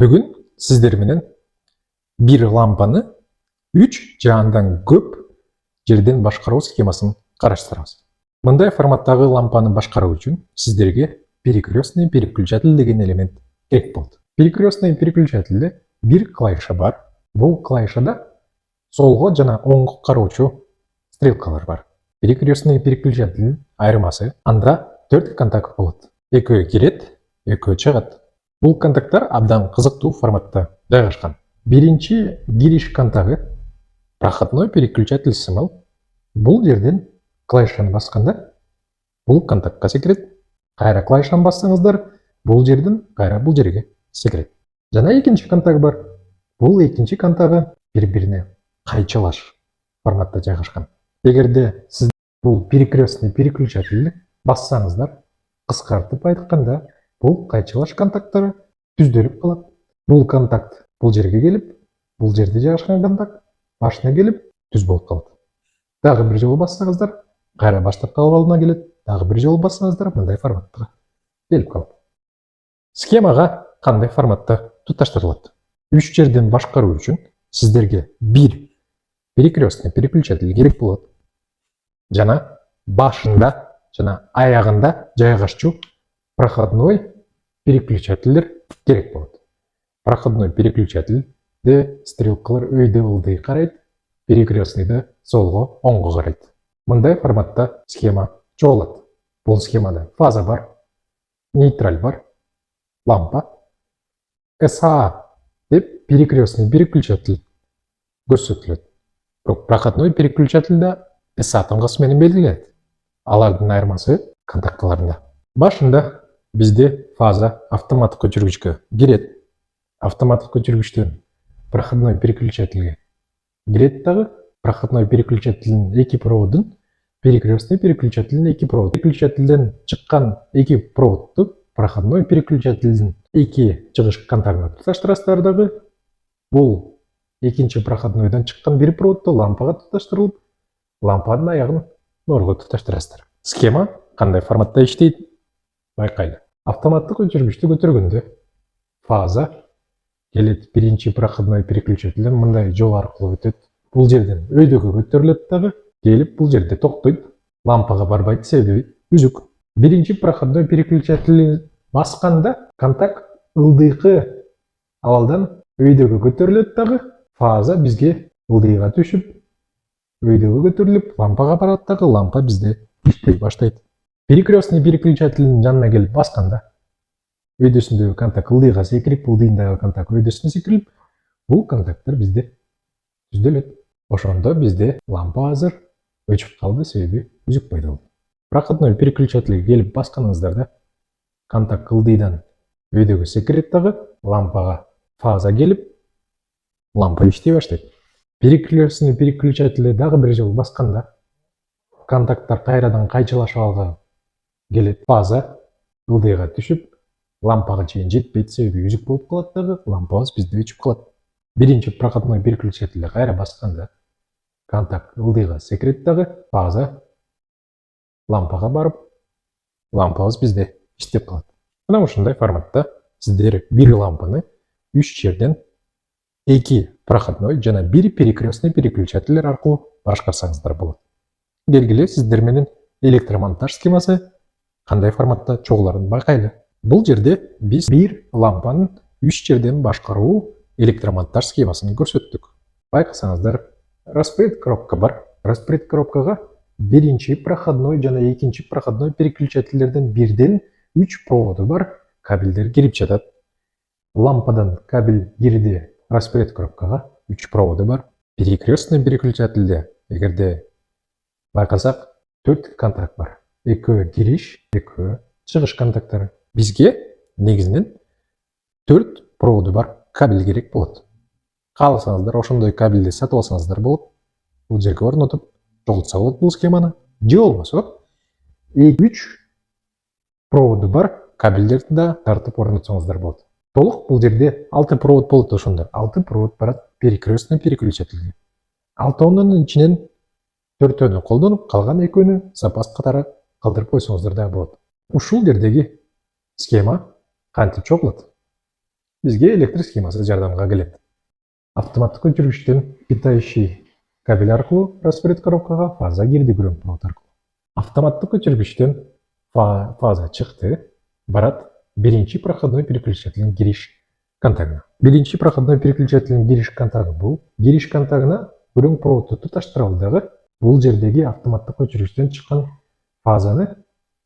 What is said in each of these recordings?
Бүгін сіздер менен bir лампаны 3 жандан көп жерден башкаруу схемасын караштырабыз. Мындай форматтагы лампаны башкаруу үчүн сиздерге перекрестный переключатель деген элемент керек болот. Перекрестный переключательде бир клавиша бар. Бул клавишада солго жана оңго кароочу стрелкалар бар. Перекрестный переключательдин айырмасы анда 4 контакт болот. Экөө кирет, экөө чыгат. Бул контакттар абдан кызыктуу форматта жайгашкан. Биринчи кириш контагы проходной переключатель сымыл. Бул жерден клавишаны басканда бул контактка секирет. Кайра клавишаны бассаңыздар, бул жерден кайра бул жерге секирет. Жана экинчи контак бар. Бул экинчи контагы бири-бирине кайчылаш форматта жайгашкан. Эгерде сиз бул перекрестный переключательди бассаңыздар, кыскартып айтканда, бул кайчылаш контакттары түздөлүп калат. Бул контакт бул жерге келип, бул жерде жайгашкан контакт башына келип түз болуп калат. Дагы бир жолу бассаңыздар, кайра баштапкы абалына келет. Дагы бир жолу бассаңыздар, мындай форматта келип калат. Схемага кандай форматта туташтырылат? 3 жерден башкаруу үчүн сиздерге бир перекрестный переключатель керек болот. Жана башында жана аягында жайгашчу проходной переключательдер керек болот. Проходной переключательде стрелкалар өйдө ылдый карайт, перекрестныйда солго оңго карайт. Мындай форматта схема чогулат. Бул схемада фаза бар, нейтраль бар, лампа, СА деп перекрестный переключатель көрсөтүлөт. Проходной переключательде СА тамгасы менен белгиленет. Алардын айырмасы контактыларында. Башында бизде фаза автоматтык өчүргүчкө кирет. Автоматтык өчүргүчтөн проходной переключательге кирет дагы. Проходной переключательдин эки проводун перекрестный переключательдин эки провод. Переключательден чыккан эки проводду проходной переключательдин эки чыгыш контагына туташтырасыздар дагы. Бул экинчи проходнойдон чыккан бир проводду лампага туташтырылып, лампанын аягын нурга туташтырасыздар. Схема кандай форматта иштейт? Байкайлы. Автоматтык өчүргүчтү көтөргөндө фаза келет биринчи проходной переключательден мындай жол аркылуу өтөт. Бул жерден өйдөгө көтөрүлөт дагы, келип бул жерде токтойт. Лампага барбайт, себеби үзүк. Биринчи проходной переключатель басканда контакт ылдыйкы абалдан өйдөгө көтөрүлөт дагы. Фаза бизге ылдыйга түшүп, өйдөгө көтөрүлүп, лампага барат дагы, лампа бизде иштей баштайт. Перекрестный переключательдин жанына келип басканда өйдөсүндөгү контакт ылдыйга секирип, ылдыйындагы контакт өйдөсүнө секирип, бул контакттар бизде түздөлөт. Ошондо бизде лампа азыр өчүп калды, себеби үзүк пайда болду. Проходной переключательге келип басканыңыздарда контакт ылдыйдан өйдөгө секирет дагы, лампага фаза келип, лампа иштей баштайт. Перекрестный переключательге дагы бир жолу басканда контакттар кайрадан кайчылашып алга келет. Фаза ылдыйга түшүп, лампага чейин жетпейт, себеби үзүк болуп калат дагы, лампабыз бизде өчүп калат. Биринчи проходной переключательге кайра басканда контакт ылдыйга секирет дагы, фаза лампага барып, лампабыз бизде иштеп калат. Мына ушундай форматта сиздер бир лампаны 3 жерден 2 проходной жана 1 перекрестный переключательдер аркылуу башкарсаңыздар болот. Келгиле сиздер менен электромонтаж схемасы кандай форматта чогуларын байкайлы. Бул жерде биз бир лампанын 3 жерден башкаруу электромонтаж схемасын көрсөттүк. Байкасаңыздар, распред коробка бар. Распред коробкага биринчи проходной жана экинчи проходной переключательдерден бирден 3 проводу бар кабелдер кирип жатат. Лампадан кабель кирди распред коробкага 3 проводу бар. Перекрестный переключательде эгерде байкасак 4 контакт бар. Экөө кириш, экөө чыгыш контакттары. Бизге негизинен 4 проводу бар кабель керек болот. Кааласаңыздар, ошондой кабелди сатып алсаңыздар болот. Бул жерге орнотуп чогултса болот бул схеманы. Же болбосо 3 проводу бар кабелдерди да тартып орнотсоңуздар болот. Толук бул жерде 6 провод болот ошондо. 6 провод барат перекрестный переключательге. 6-нын ичинен 4-өнү колдонуп, калган 2-өнү запас катары калтырып койсоңуздар да болот. Ушул жердеги схема кантип чогулат? бізге электр схемасы жардамға келеді. Автоматтық өчіргіштен питающий кабель арқылы распоред коробкаға фаза кирди күрөң провод арқылы. Автоматтық өчіргіштен фаза чықты, барат биринчи проходной переключателин кириш контагына. Биринчи проходной переключателин кириш контагы бул. Кириш контагына күрөң проводду туташтырабы. Бул жердеги автоматтык өчүргүчтөн чыккан фазаны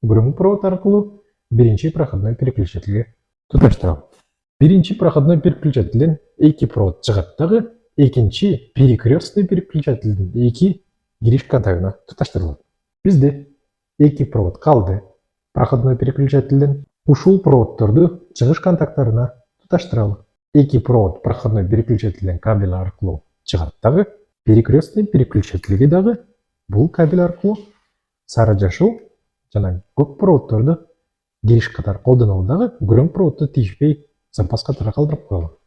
күрөң провод аркылуу биринчи проходной переключателге туташтырабы. Биринчи проходной переключателден эки провод чыгат дагы, экинчи перекрестный переключателден эки кириш контагына туташтырылат. Бизде эки провод калды. Проходной переключателден ушул проводдорду чыгыш контакттарына туташтыралы. Эки провод проходной переключателден кабель аркылуу чыгат дагы, перекрестный переключателге дагы бул кабель аркылуу сары жашыл жана көк проводдорду кириш катары колдонолу дагы, күрөң проводду тийишпей запас катары калтырып коелу.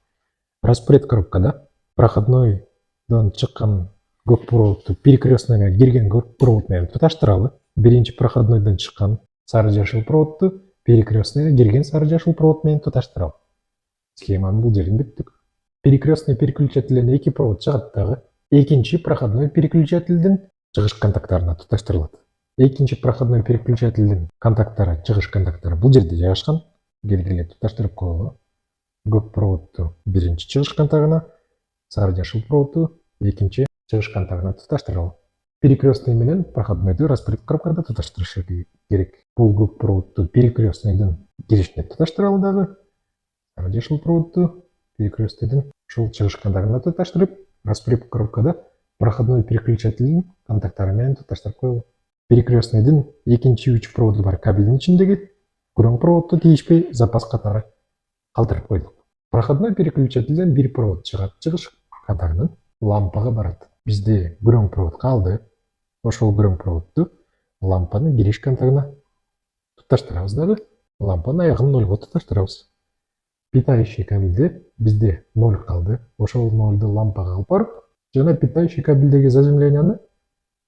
Распоред коробкада проходнойдон чыккан көк проводду перекрестныйга кирген көк провод менен туташтыралы. Биринчи проходнойдон чыккан сары жашыл проводду перекрестныйга кирген сары жашыл провод менен туташтыралы. Схеманы бул жерден бүттүк. Перекрестный переключателден эки провод чыгат дагы, экинчи проходной переключателдин чыгыш контакттарына туташтырылат. Экинчи проходной переключателдин контакттары, чыгыш контакттары бул жерде жайгашкан. Келгиле туташтырып коелу. Көк проводду биринчи чыгыш контагына, сары жашыл проводду экинчи чыгыш контагына туташтыралы. Перекрестный менен проходнойду распоред коробкада туташтырышы керек. Бул көк проводду перекрестныйдын киришине туташтыралы дагы, сары жашыл проводду перекрестныйдын ушул чыгыш контагына туташтырып, распоред коробкада проходной переключателдин контакттары менен туташтырып коелу. Перекрестныйдын экинчи үч проводу бар кабелдин ичиндеги күрөң проводду тийишпей запас катары калтырып койдук. Проходной переключателден бир провод чыгат, чыгыш контагынан лампага барат. Бизде күрөң провод калды. Ошол күрөң проводду лампанын кириш контагына туташтырабыз дагы, лампанын аягын нольго туташтырабыз. Питающий кабелде бизде 0 калды. Ошол 0ду лампага алып барып, жана питающий кабелдеги заземленияны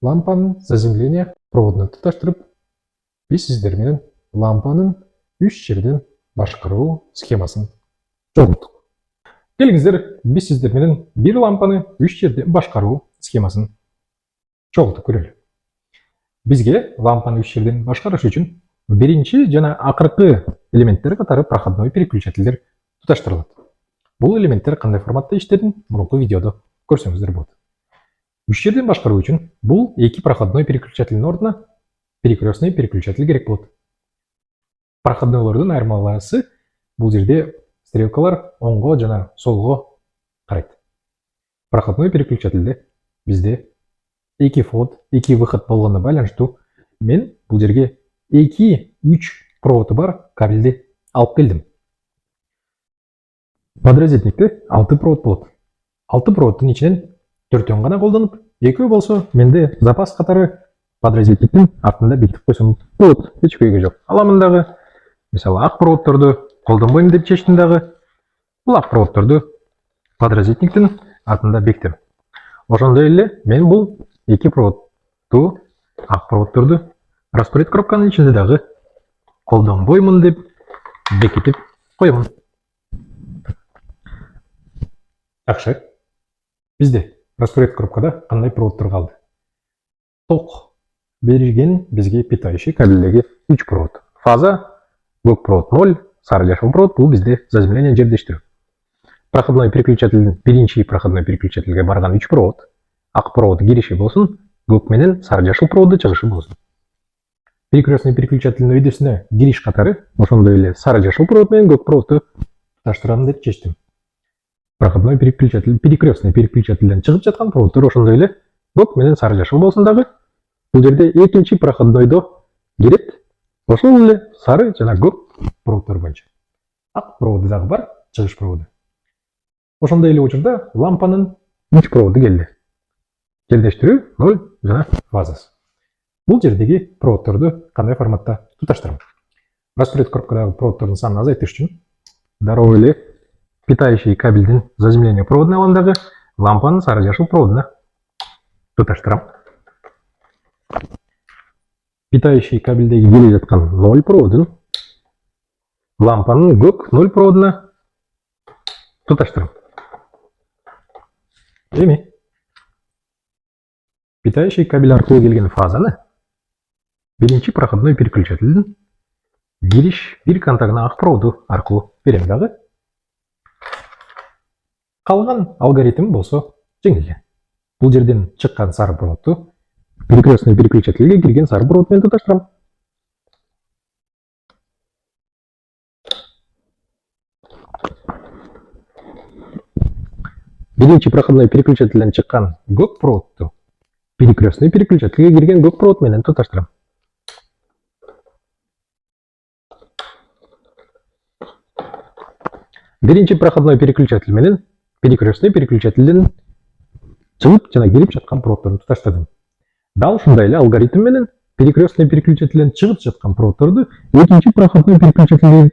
лампанын заземление проводуна туташтырып, биз сиздер менен лампанын 3 жерден башкаруу схемасын жолуктук. Келиңиздер, биз сиздер менен бир лампаны 3 жерден башкаруу схемасын жолуктуп көрөлү. Бизге лампаны 3 жерден башкарыш үчүн биринчи жана акыркы элементтер катары проходной переключателдер туташтырылат. Бул элементтер кандай форматта иштерин мурунку видеодо көрсөңүздөр болот. 3 жерден башкаруу үчүн бул эки проходной переключателдин ордуна перекрестный переключатель керек болот. Проходнойлордун айырмалаасы бул жерде стрелкалар оңго жана солго карайт. Проходной переключательде бизде эки вход, эки выход болгондо байланыштуу мен бул жерге 2-3 проводу бар кабелди алып келдим. Подрозетникте 6 провод болот. 6 проводдун ичинен 4-өн гана колдонуп, 2 болсо менде запас катары подрозетниктин артында бекитип койсом болот. Эч көйгөй жок. Аламын дагы. Мисалы ак проводдорду колдонбойм деп чечтим дагы. Бул ак проводдорду подрозетниктин артында бекитем. Ошондой эле мен бул 2 проводду ак проводдорду распоред коробканын ичинде дагы колдонбоймун деп бекитип коемун. Жакшы. Бизде распоред коробкада кандай проводдор калды? Ток берилген бизге питающий кабелдеги 3 провод. Фаза көк провод 0, сары жашыл провод бул бизде заземление жердештирүү. Проходной переключательдин биринчи проходной переключательге барган 3 провод, ак провод кириши болсун, көк менен сары жашыл проводду чыгышы болсун. Перекрестный переключательдин өйдөсүнө кириш катары ошондой эле сары жашыл провод менен көк проводду туташтырам деп чечтим. Проходной переключатель, перекрестный переключательден чыгып жаткан проводдор ошондой эле көк менен сары жашыл болсун дагы. Бул жерде экинчи проходнойдо кирет. Ошол эле сары жана көк проводдор боюнча. Ак проводу дагы бар, чыгыш проводу. Ошондой эле учурда лампанын 3 проводу келди. Жердештирүү 0 жана фазасы. Бул жердеги проводдорду кандай форматта туташтырам? Распоред коробкадагы проводдордун санын азайтыш үчүн дароо эле питающий кабелдин заземление проводуна алам дагы, лампанын сары жашыл проводуна туташтырам. Питающий кабелдеги келе жаткан 0 проводун лампанын көк 0 проводуна туташтырам. Эми питающий кабель аркылуу келген фазаны биринчи проходной переключательдин кириш бир контагына ак проводу аркылуу берем дагы. Калган алгоритм болсо жеңил эле. Бул жерден чыккан сары проводду перекрестный переключательге кирген сары провод менен туташтырам. Биринчи проходной переключательден чыккан көк проводду перекрестный переключательге кирген көк провод менен туташтырам. Биринчи проходной переключатель менен перекрестный переключательден чыгып жана кирип жаткан проводдорду туташтырдым. Дал ушундай эле алгоритм менен перекрестный переключательден чыгып жаткан проводдорду экинчи проходной переключательге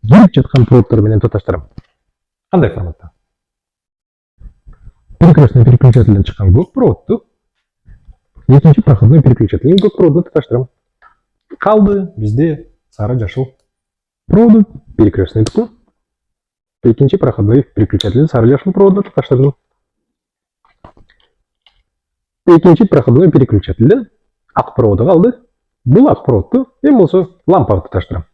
кирип жаткан проводдор менен туташтырам. Кандай форматта? Перекрестный переключательден чыккан көк проводду экинчи проходной переключательдин көк проводуна туташтырам. Калды бизде сары жашыл проводу перекрестный туку. Экинчи проходной переключателдин сары жашыл проводуна туташтырдым. Экинчи проходной переключательден ак проводу калды. Бул ак проводду эми болсо лампага туташтырам.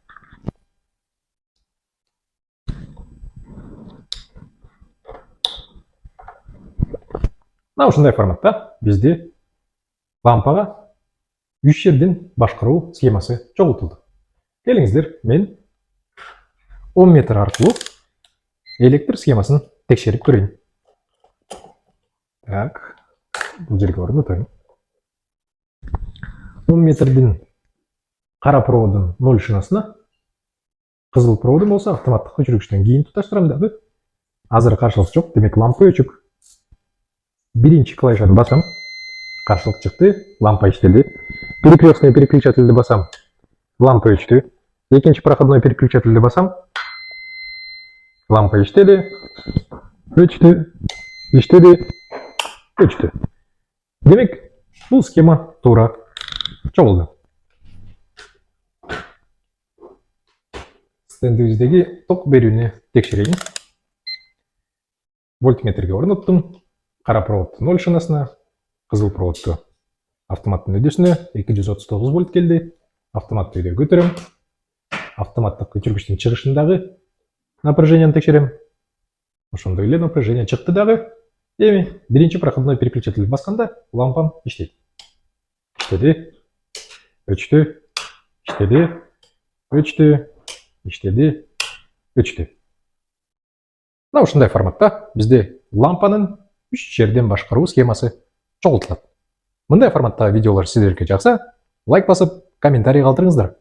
Мына ушундай форматта бизде лампага 3 жерден башкаруу схемасы чогултулду. Келиңиздер, мен 10 метр аркылуу электр схемасын текшерип көрөйүн. Так, бул жерге орнотоюн. 10 метрдин кара проводун 0 шинасына, кызыл проводун болсо автоматтык өчүргүчтөн кийин туташтырам дагы. Азыр каршылык жок, демек лампа өчүк. Биринчи клавишаны басам, каршылык чыкты, лампа иштеди. Перекрестный переключательди басам, лампа өчтү. Экинчи проходной переключательди басам, лампа иштеди, өчтү, иштеди, өчтү. Демек, бул схема туура чогулду. Стендибиздеги ток берүүнү текшерейин. Вольтметрге орноттум. Кара проводду 0 шинасына, кызыл проводду автоматтын өйдөсүнө 239 вольт келди. Автоматты өйдө көтөрөм. Автоматтык өчүргүчтүн чыгышындагы напряженияны текшерем. Ошондой эле напряжение чыкты дагы. Эми биринчи проходной переключатель басканда лампам иштейт. Иштеди, өчтү, иштеди, өчтү, иштеди, өчтү. Мына ушундай форматта бизде лампанын 3 жерден башкаруу схемасы чогултулат. Мындай форматтагы видеолор сиздерге жакса, лайк басып, комментарий калтырыңыздар.